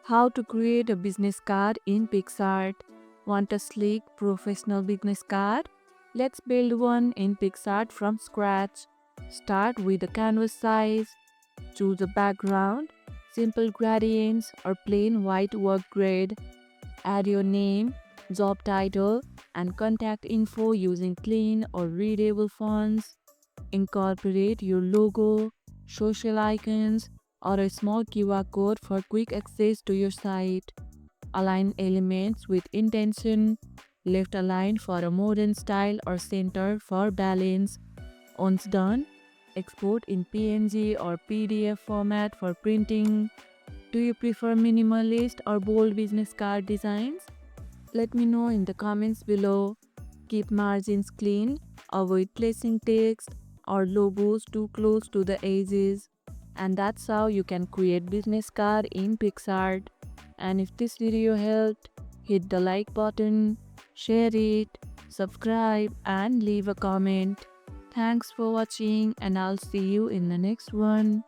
How to create a business card in Picsart. Want a sleek, professional business card? Let's build one in Picsart from scratch. Start with the canvas size. Choose a background, simple gradients or plain white work grid. Add your name, job title, and contact info using clean or readable fonts. Incorporate your logo, social icons, or a small QR code for quick access to your site. Align elements with intention, left align for a modern style or center for balance. Once done, export in PNG or PDF format for printing. Do you prefer minimalist or bold business card designs? Let me know in the comments below. Keep margins clean, avoid placing text or logos too close to the edges. And that's how you can create business card in Picsart. And if this video helped, hit the like button, share it, subscribe and leave a comment. Thanks for watching and I'll see you in the next one.